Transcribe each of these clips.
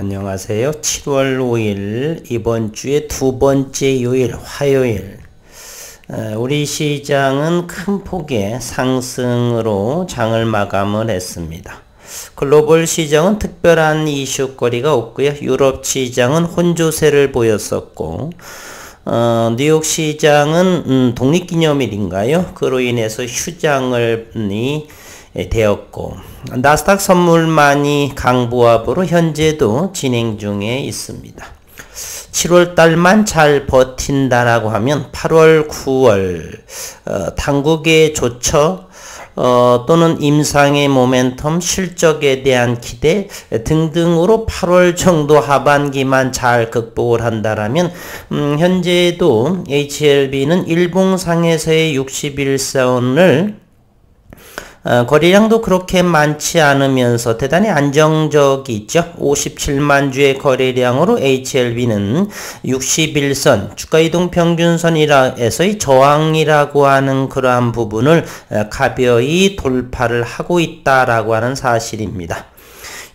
안녕하세요. 7월 5일 이번 주의 두 번째 요일 화요일 우리 시장은 큰 폭의 상승으로 장을 마감을 했습니다. 글로벌 시장은 특별한 이슈거리가 없고요. 유럽 시장은 혼조세를 보였었고 뉴욕 시장은 독립기념일인가요? 그로 인해서 휴장이 되었고 나스닥 선물만이 강보합으로 현재도 진행 중에 있습니다. 7월 달만 잘 버틴다라고 하면 8월, 9월 당국의 조처 또는 임상의 모멘텀, 실적에 대한 기대 등등으로 8월 정도 하반기만 잘 극복을 한다라면 현재도 HLB는 일봉상에서의 61선을 거래량도 그렇게 많지 않으면서 대단히 안정적이죠. 57만 주의 거래량으로 HLB는 61선 주가이동 평균선이라서의 저항이라고 하는 그러한 부분을 가벼이 돌파를 하고 있다라고 하는 사실입니다.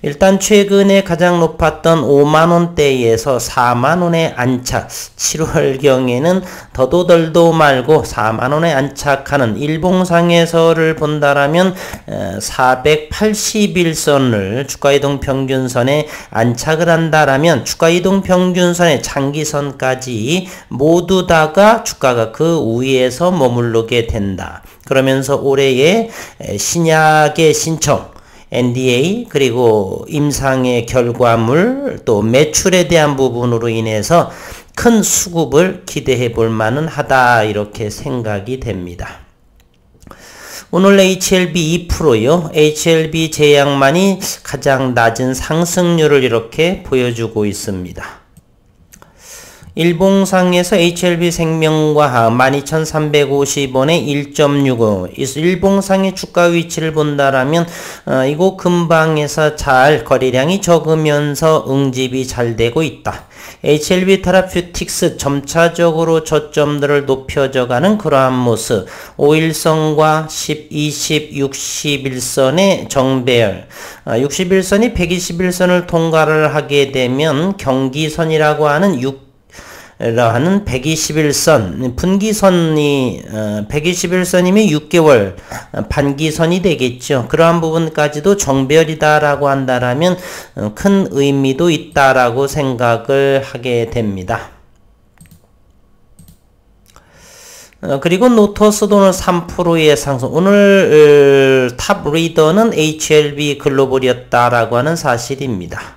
일단 최근에 가장 높았던 5만원대에서 4만원에 안착, 7월경에는 더도덜도 말고 4만원에 안착하는 일봉상에서를 본다라면 481선을 주가이동 평균선에 안착을 한다라면 주가이동 평균선의 장기선까지 모두 다가 주가가 그 위에서 머무르게 된다. 그러면서 올해의 신약의 신청 NDA 그리고 임상의 결과물 또 매출에 대한 부분으로 인해서 큰 수급을 기대해 볼 만은 하다 이렇게 생각이 됩니다. 오늘 HLB 2%요. HLB 제약만이 가장 낮은 상승률을 이렇게 보여주고 있습니다. 일봉상에서 HLB 생명과학 12,350원에 1.65 일봉상의 주가 위치를 본다라면 이곳 근방에서 잘 거래량이 적으면서 응집이 잘 되고 있다. HLB 테라퓨틱스 점차적으로 저점들을 높여져가는 그러한 모습 5일선과 10, 20, 61선의 정배열 61선이 121선을 통과를 하게 되면 경기선이라고 하는 121선 분기선이 121선이면 6개월 반기선이 되겠죠. 그러한 부분까지도 정별이다라고 한다라면 큰 의미도 있다라고 생각을 하게 됩니다. 그리고 노터스도 오늘 3%의 상승. 오늘 탑 리더는 HLB 글로벌이었다라고 하는 사실입니다.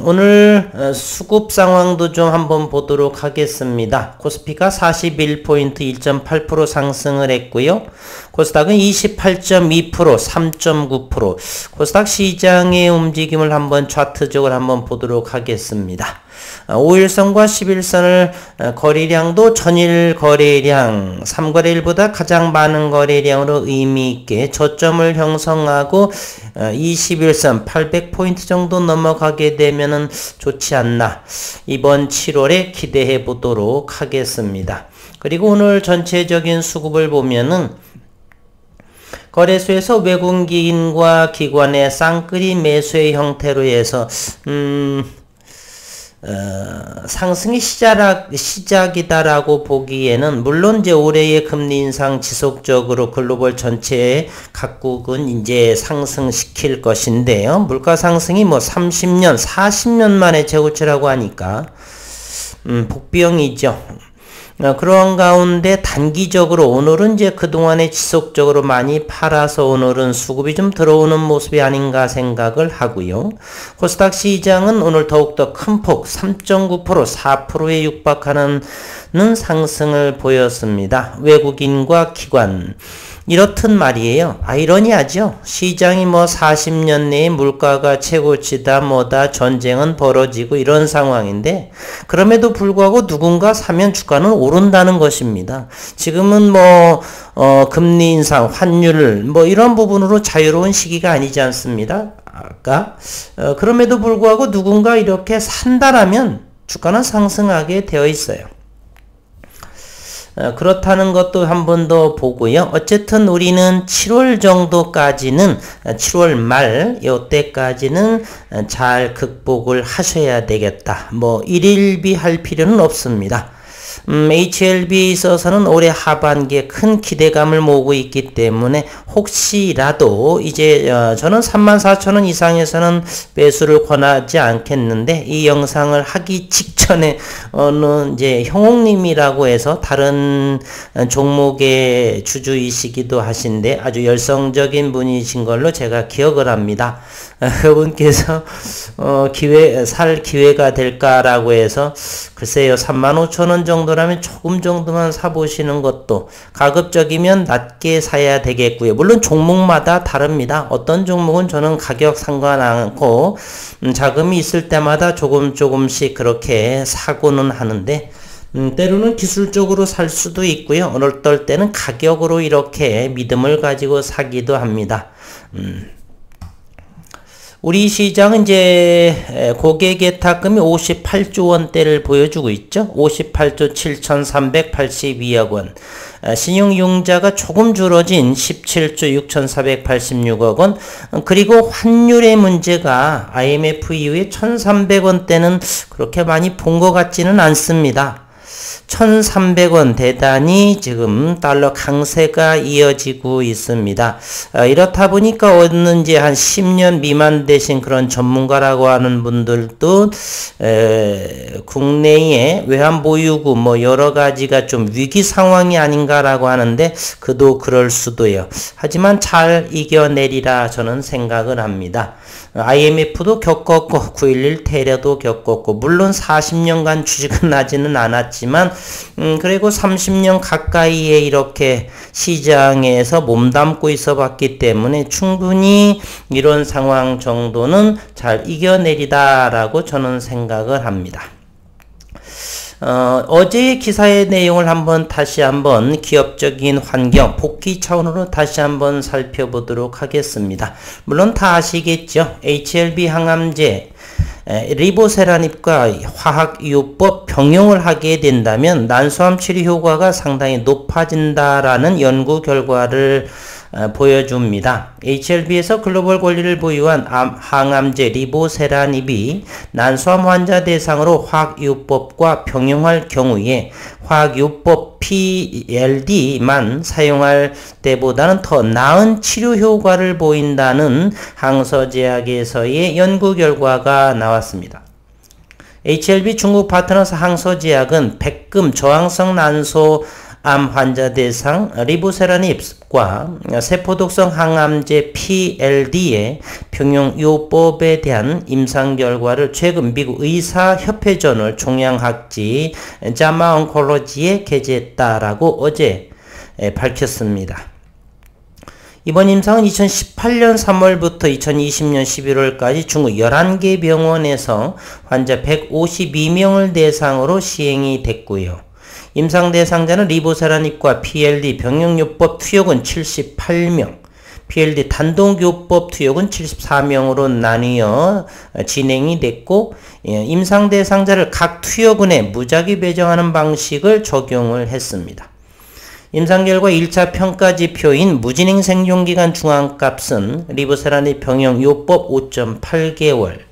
오늘 수급 상황도 좀 한번 보도록 하겠습니다. 코스피가 41포인트 1.8% 상승을 했고요. 코스닥은 28.2% 3.9% 코스닥 시장의 움직임을 한번 차트적으로 한번 보도록 하겠습니다. 5일선과 11선을 거래량도 전일 거래량 3거래일보다 가장 많은 거래량으로 의미있게 저점을 형성하고 21선 800포인트 정도 넘어가게 되면은 좋지 않나 이번 7월에 기대해 보도록 하겠습니다. 그리고 오늘 전체적인 수급을 보면은 거래소에서 외국인과 기관의 쌍끌이 매수의 형태로 해서 상승의 시작이다라고 보기에는 물론 이제 올해의 금리 인상 지속적으로 글로벌 전체의 각국은 이제 상승시킬 것인데요. 물가 상승이 뭐 30년, 40년 만에 최고치라고 하니까 복병이죠. 그런 가운데 단기적으로 오늘은 이제 그동안에 지속적으로 많이 팔아서 오늘은 수급이 좀 들어오는 모습이 아닌가 생각을 하고요. 코스닥 시장은 오늘 더욱더 큰 폭 3.9% 4%에 육박하는 상승을 보였습니다. 외국인과 기관 이렇듯 말이에요. 아이러니하죠. 시장이 뭐 40년 내에 물가가 최고치다 뭐다 전쟁은 벌어지고 이런 상황인데 그럼에도 불구하고 누군가 사면 주가는 오른다는 것입니다. 지금은 뭐 금리 인상, 환율 뭐 이런 부분으로 자유로운 시기가 아니지 않습니다. 그럼에도 불구하고 누군가 이렇게 산다라면 주가는 상승하게 되어 있어요. 그렇다는 것도 한 번 더 보고요. 어쨌든 우리는 7월 정도까지는 7월 말 이때까지는 잘 극복을 하셔야 되겠다. 뭐 일일비 할 필요는 없습니다. HLB에 있어서는 올해 하반기에 큰 기대감을 모으고 있기 때문에 혹시라도 이제 저는 34,000원 이상에서는 매수를 권하지 않겠는데 이 영상을 하기 직전에 어느 이제 형옥님이라고 해서 다른 종목의 주주이시기도 하신데 아주 열성적인 분이신 걸로 제가 기억을 합니다. 그분께서 살 기회가 될까라고 해서 글쎄요 35,000원 정도라면 조금 정도만 사보시는 것도 가급적이면 낮게 사야 되겠고요. 물론 종목마다 다릅니다. 어떤 종목은 저는 가격 상관 않고 자금이 있을 때마다 조금씩 그렇게 사고는 하는데 때로는 기술적으로 살 수도 있고요. 어떨 때는 가격으로 이렇게 믿음을 가지고 사기도 합니다. 우리 시장은 이제 고객 예탁금이 58조 원대를 보여주고 있죠. 58조 7,382억 원. 신용융자가 조금 줄어진 17조 6,486억 원. 그리고 환율의 문제가 IMF 이후에 1,300원대는 그렇게 많이 본 것 같지는 않습니다. 1,300원 대단히 지금 달러 강세가 이어지고 있습니다. 이렇다 보니까 어느 이제 한 10년 미만 되신 그런 전문가라고 하는 분들도 국내의 외환보유고 뭐 여러 가지가 좀 위기 상황이 아닌가라고 하는데 그도 그럴 수도요. 하지만 잘 이겨내리라 저는 생각을 합니다. IMF도 겪었고 9.11 테러도 겪었고 물론 40년간 주식은 나지는 않았지만 그리고 30년 가까이에 이렇게 시장에서 몸담고 있어 봤기 때문에 충분히 이런 상황 정도는 잘 이겨내리다라고 저는 생각을 합니다. 어제의 기사의 내용을 다시 한번 기업적인 환경, 복귀 차원으로 다시 한번 살펴보도록 하겠습니다. 물론 다 아시겠죠? HLB 항암제, 리보세라닙과 화학요법 병용을 하게 된다면 난소암 치료 효과가 상당히 높아진다라는 연구 결과를 보여줍니다. HLB에서 글로벌 권리를 보유한 항암제 리보세라닙이 난소암 환자 대상으로 화학요법과 병용할 경우에 화학요법 PLD만 사용할 때보다는 더 나은 치료 효과를 보인다는 항서제약에서의 연구 결과가 나왔습니다. HLB 중국 파트너스 항서제약은 백금 저항성 난소 암 환자 대상 리보세라닙과 세포독성 항암제 PLD의 병용요법에 대한 임상 결과를 최근 미국 의사협회 저널 종양학지 자마 온콜로지에 게재했다라고 어제 밝혔습니다. 이번 임상은 2018년 3월부터 2020년 11월까지 중국 11개 병원에서 환자 152명을 대상으로 시행이 됐고요. 임상 대상자는 리보세라닙과 PLD 병용요법 투여군 78명, PLD 단독요법 투여군 74명으로 나뉘어 진행이 됐고 임상 대상자를 각 투여군에 무작위 배정하는 방식을 적용을 했습니다. 임상 결과 1차 평가 지표인 무진행 생존기간 중앙값은 리보세라닙 병용요법 5.8개월,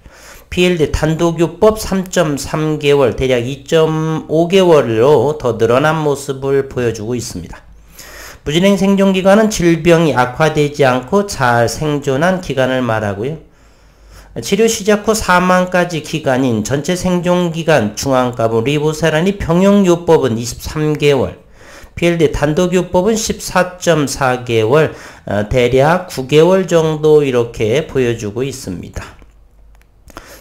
PLD 단독요법 3.3개월, 대략 2.5개월로 더 늘어난 모습을 보여주고 있습니다. 무진행 생존기간은 질병이 악화되지 않고 잘 생존한 기간을 말하고요. 치료 시작 후 사망까지 기간인 전체 생존기간 중앙값은 리보세라닙 병용요법은 23개월, PLD 단독요법은 14.4개월, 대략 9개월 정도 이렇게 보여주고 있습니다.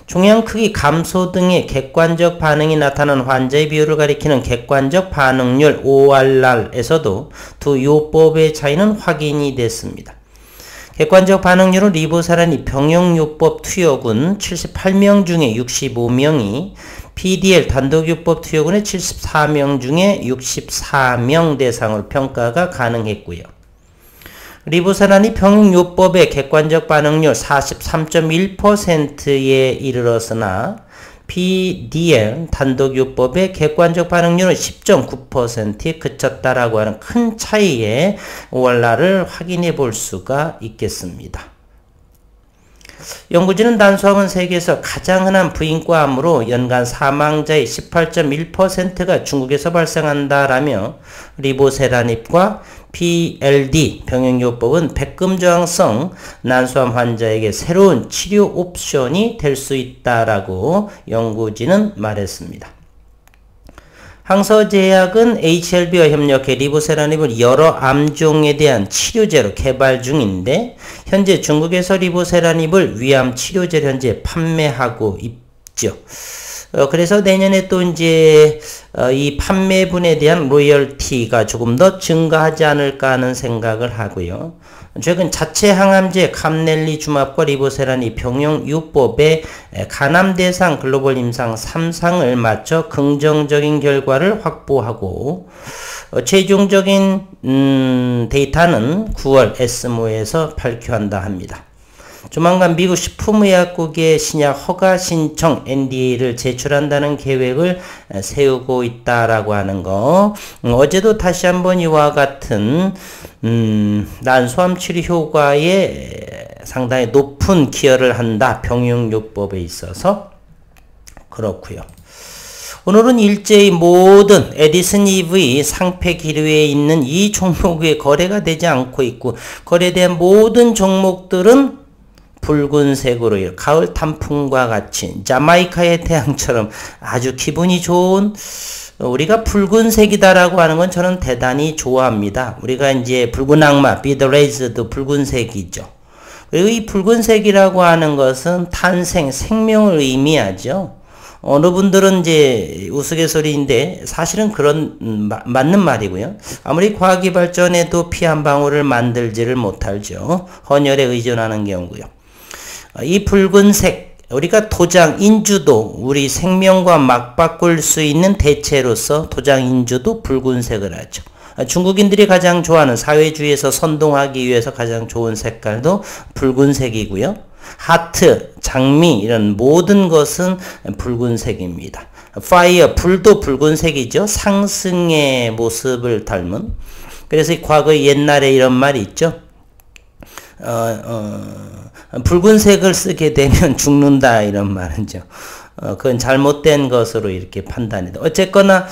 종양 크기 감소 등의 객관적 반응이 나타난 환자의 비율을 가리키는 객관적 반응률 ORR에서도 두 요법의 차이는 확인이 됐습니다. 객관적 반응률은 리보세라닙 병용요법 투여군 78명 중에 65명이 PDL 단독요법 투여군의 74명 중에 64명 대상으로 평가가 가능했고요. 리보세라닙 병용요법의 객관적 반응률 43.1%에 이르렀으나 PDL 단독요법의 객관적 반응률은 10.9%에 그쳤다라고 하는 큰 차이의 원라를 확인해 볼 수가 있겠습니다. 연구진은 난소암은 세계에서 가장 흔한 부인과암으로 연간 사망자의 18.1%가 중국에서 발생한다라며 리보세라닙과 PLD 병행요법은 백금저항성 난소암 환자에게 새로운 치료 옵션이 될 수 있다라고 연구진은 말했습니다. 항서제약은 HLB와 협력해 리보세라닙을 여러 암종에 대한 치료제로 개발 중인데 현재 중국에서 리보세라닙을 위암 치료제로 현재 판매하고 있죠. 그래서 내년에 또 이제 이 판매분에 대한 로열티가 조금 더 증가하지 않을까 하는 생각을 하고요. 최근 자체 항암제 감넬리주맙과 리보세라닙 병용요법의 간암 대상 글로벌 임상 3상을 맞춰 긍정적인 결과를 확보하고 최종적인 데이터는 9월 에스모에서 발표한다 합니다. 조만간 미국 식품의약국에 신약 허가 신청 NDA를 제출한다는 계획을 세우고 있다라고 하는 거. 어제도 다시 한번 이와 같은 난소암 치료 효과에 상당히 높은 기여를 한다. 병용요법에 있어서 그렇고요. 오늘은 일제히 모든 에디슨 EV 상패 기류에 있는 이 종목의 거래가 되지 않고 있고 거래된 모든 종목들은 붉은색으로 가을 단풍과 같이 자마이카의 태양처럼 아주 기분이 좋은 우리가 붉은색이다라고 하는 건 저는 대단히 좋아합니다. 우리가 이제 붉은 악마, Be the Raised 붉은색이죠. 그리고 이 붉은색이라고 하는 것은 탄생, 생명을 의미하죠. 어느 분들은 이제 우스갯소리인데 사실은 그런 맞는 말이고요. 아무리 과학이 발전해도 피 한 방울을 만들지를 못하죠. 헌혈에 의존하는 경우요. 이 붉은색 우리가 도장 인주도 우리 생명과 맞바꿀 수 있는 대체로서 도장 인주도 붉은색을 하죠. 중국인들이 가장 좋아하는 사회주의에서 선동하기 위해서 가장 좋은 색깔도 붉은색이고요. 하트, 장미 이런 모든 것은 붉은색입니다. 파이어, 불도 붉은색이죠. 상승의 모습을 닮은. 그래서 과거 옛날에 이런 말이 있죠. 붉은색을 쓰게 되면 죽는다 이런 말이죠. 그건 잘못된 것으로 이렇게 판단이 돼. 어쨌거나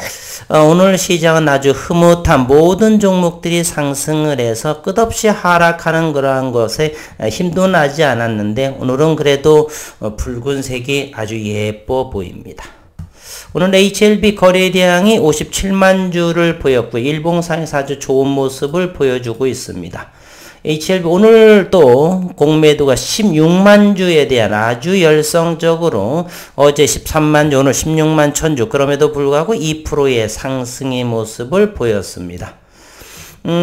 오늘 시장은 아주 흐뭇한 모든 종목들이 상승을 해서 끝없이 하락하는 그러한 것에 힘도 나지 않았는데 오늘은 그래도 붉은색이 아주 예뻐 보입니다. 오늘 HLB 거래량이 57만 주를 보였고 일봉상에서 아주 좋은 모습을 보여주고 있습니다. HLB 오늘 또 공매도가 16만 주에 대한 아주 열성적으로 어제 13만 주 오늘 16만 1000주 그럼에도 불구하고 2%의 상승의 모습을 보였습니다.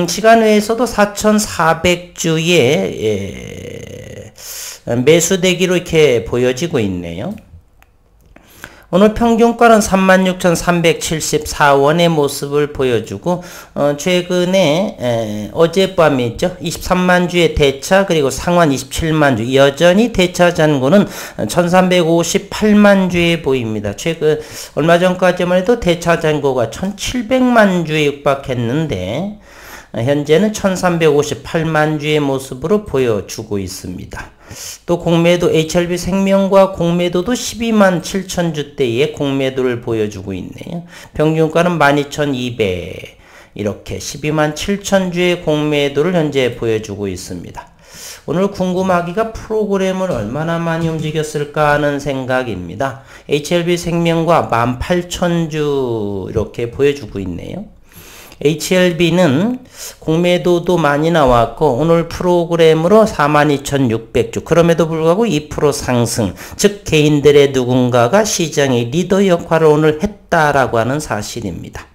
시간 외에서도 4,400주의 매수대기로 이렇게 보여지고 있네요. 오늘 평균가는 36,374원의 모습을 보여주고 최근에 어젯밤에 있죠. 23만 주의 대차 그리고 상환 27만 주 여전히 대차 잔고는 1358만 주에 보입니다. 최근 얼마 전까지만 해도 대차 잔고가 1700만 주에 육박했는데 현재는 1358만 주의 모습으로 보여주고 있습니다. 또 공매도 HLB 생명과 공매도도 12만 7천 주대의 공매도를 보여주고 있네요. 평균가는 12,200 이렇게 12만 7천 주의 공매도를 현재 보여주고 있습니다. 오늘 궁금하기가 프로그램을 얼마나 많이 움직였을까 하는 생각입니다. HLB 생명과 18,000주 이렇게 보여주고 있네요. HLB는 공매도도 많이 나왔고 오늘 프로그램으로 42,600주 그럼에도 불구하고 2% 상승 즉 개인들의 누군가가 시장의 리더 역할을 오늘 했다라고 하는 사실입니다.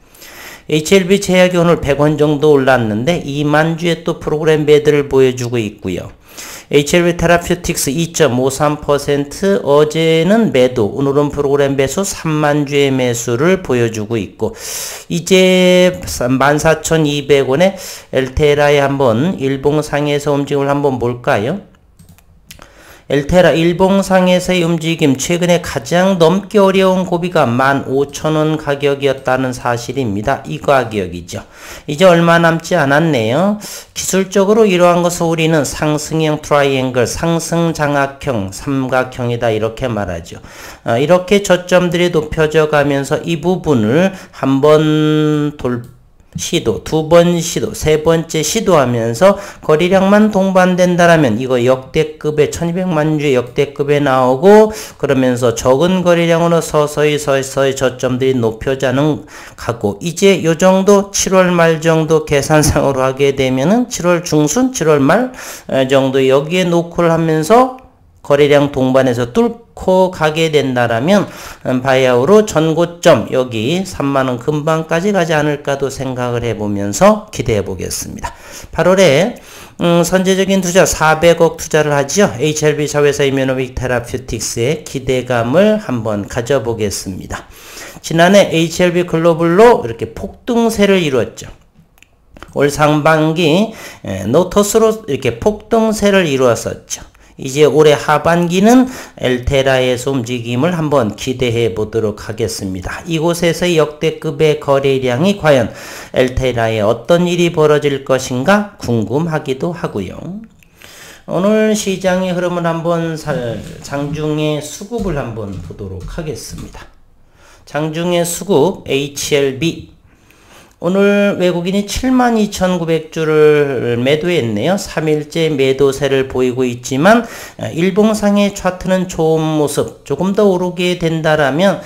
HLB 제약이 오늘 100원 정도 올랐는데 2만 주의 또 프로그램 매도를 보여주고 있고요. HLB 테라퓨틱스 2.53% 어제는 매도, 오늘은 프로그램 매수 3만 주의 매수를 보여주고 있고 이제 14,200원에 엘테라에 한번 일봉상에서 움직임을 한번 볼까요? 엘테라 일봉상에서의 움직임, 최근에 가장 넘기 어려운 고비가 15,000원 가격이었다는 사실입니다. 이 가격이죠. 이제 얼마 남지 않았네요. 기술적으로 이러한 것을 우리는 상승형 트라이앵글, 상승장악형 삼각형이다 이렇게 말하죠. 이렇게 저점들이 높여져 가면서 이 부분을 한번 시도, 두 번 시도, 세 번째 시도하면서 거래량만 동반된다라면 이거 역대급의 1200만 주의 역대급에 나오고, 그러면서 적은 거래량으로 서서히 저점들이 높여자는 가고, 이제 요 정도 7월 말 정도 계산상으로 하게 되면은 7월 중순, 7월 말 정도 여기에 노크를 하면서 거래량 동반해서 뚫고 가게 된다라면 바이아우로 전고점 여기 3만원 금방까지 가지 않을까도 생각을 해보면서 기대해 보겠습니다. 8월에 선제적인 투자 400억 투자를 하죠. HLB 자회사 이뮤노빅 테라퓨틱스의 기대감을 한번 가져보겠습니다. 지난해 HLB 글로벌로 이렇게 폭등세를 이루었죠. 올 상반기 노토스로 이렇게 폭등세를 이루었었죠. 이제 올해 하반기는 엘테라에서 움직임을 한번 기대해 보도록 하겠습니다. 이곳에서의 역대급의 거래량이 과연 엘테라에 어떤 일이 벌어질 것인가 궁금하기도 하고요. 오늘 시장의 흐름을 한번 장중의 수급을 한번 보도록 하겠습니다. 장중의 수급 HLB 오늘 외국인이 72,900주를 매도했네요. 3일째 매도세를 보이고 있지만 일봉상의 차트는 좋은 모습, 조금 더 오르게 된다라면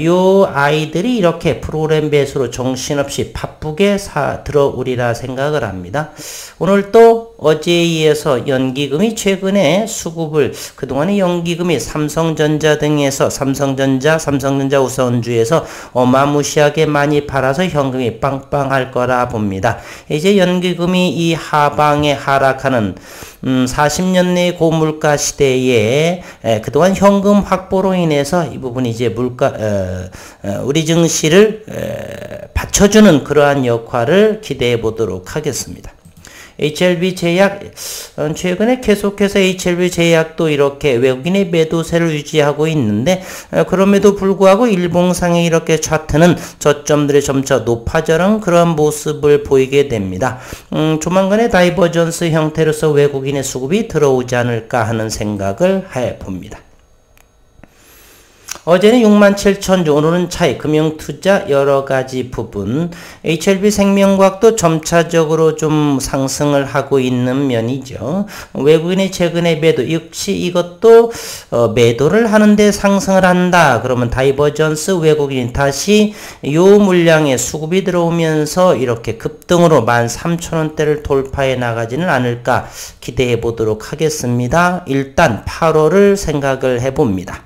요 아이들이 이렇게 프로그램 배수로 정신없이 바쁘게 들어오리라 생각을 합니다. 오늘 또 어제에 이어서 연기금이 최근에 수급을, 그동안의 연기금이 삼성전자 등에서 삼성전자 우선주에서 어마무시하게 많이 팔아서 현금이 빵빵할 거라 봅니다. 이제 연기금이 이 하방에 하락하는 40년 내 고물가 시대에 그동안 현금 확보로 인해서 이 부분이 이제 우리 증시를 받쳐주는 그러한 역할을 기대해 보도록 하겠습니다. HLB 제약, 최근에 계속해서 HLB 제약도 이렇게 외국인의 매도세를 유지하고 있는데, 그럼에도 불구하고 일봉상에 이렇게 차트는 저점들이 점차 높아져는 그런 모습을 보이게 됩니다. 조만간에 다이버전스 형태로서 외국인의 수급이 들어오지 않을까 하는 생각을 해 봅니다. 어제는 67,000주, 오늘은 차익, 금융투자 여러가지 부분, HLB 생명과학도 점차적으로 좀 상승을 하고 있는 면이죠. 외국인의 최근의 매도, 역시 이것도 매도를 하는데 상승을 한다. 그러면 다이버전스 외국인이 다시 요 물량의 수급이 들어오면서 이렇게 급등으로 13,000원대를 돌파해 나가지는 않을까 기대해 보도록 하겠습니다. 일단 8월을 생각을 해봅니다.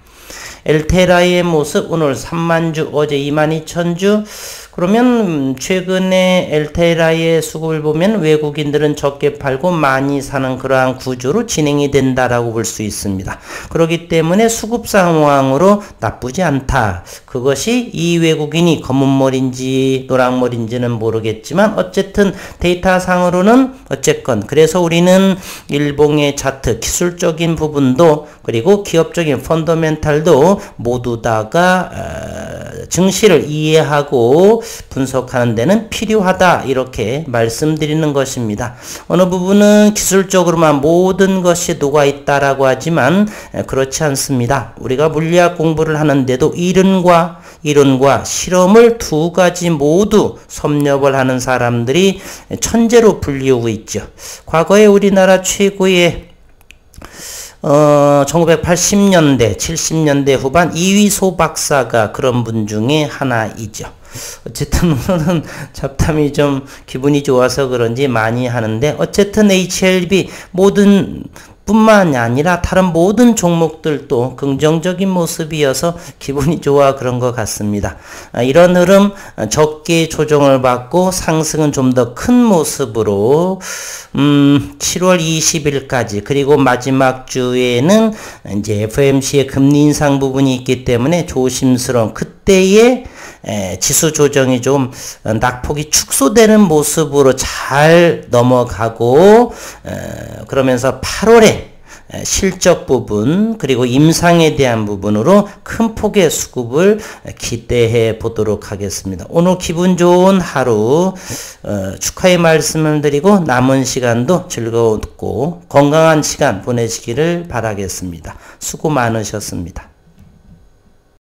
엘테라의 모습, 오늘 30,000주, 어제 22,000주. 그러면 최근에 엘테라의 수급을 보면 외국인들은 적게 팔고 많이 사는 그러한 구조로 진행이 된다라고 볼 수 있습니다. 그렇기 때문에 수급 상황으로 나쁘지 않다. 그것이 이 외국인이 검은머리인지 노랑머리인지는 모르겠지만 어쨌든 데이터상으로는 어쨌건 그래서 우리는 일봉의 차트, 기술적인 부분도 그리고 기업적인 펀더멘탈도 모두 다가 증시를 이해하고 분석하는 데는 필요하다 이렇게 말씀드리는 것입니다. 어느 부분은 기술적으로만 모든 것이 녹아있다라고 하지만 그렇지 않습니다. 우리가 물리학 공부를 하는데도 이론과 실험을 두 가지 모두 섭렵을 하는 사람들이 천재로 불리우고 있죠. 과거에 우리나라 최고의 1980년대, 70년대 후반 이휘소 박사가 그런 분 중에 하나이죠. 어쨌든 오늘은 잡담이 좀 기분이 좋아서 그런지 많이 하는데, 어쨌든 HLB 뿐만이 아니라 다른 모든 종목들도 긍정적인 모습이어서 기분이 좋아 그런 것 같습니다. 이런 흐름 적게 조정을 받고 상승은 좀 더 큰 모습으로 7월 20일까지 그리고 마지막 주에는 이제 FOMC의 금리 인상 부분이 있기 때문에 조심스러운 그때의 지수 조정이 좀 낙폭이 축소되는 모습으로 잘 넘어가고 그러면서 8월에 실적 부분 그리고 임상에 대한 부분으로 큰 폭의 수급을 기대해 보도록 하겠습니다. 오늘 기분 좋은 하루 축하의 말씀을 드리고 남은 시간도 즐거웠고 건강한 시간 보내시기를 바라겠습니다. 수고 많으셨습니다.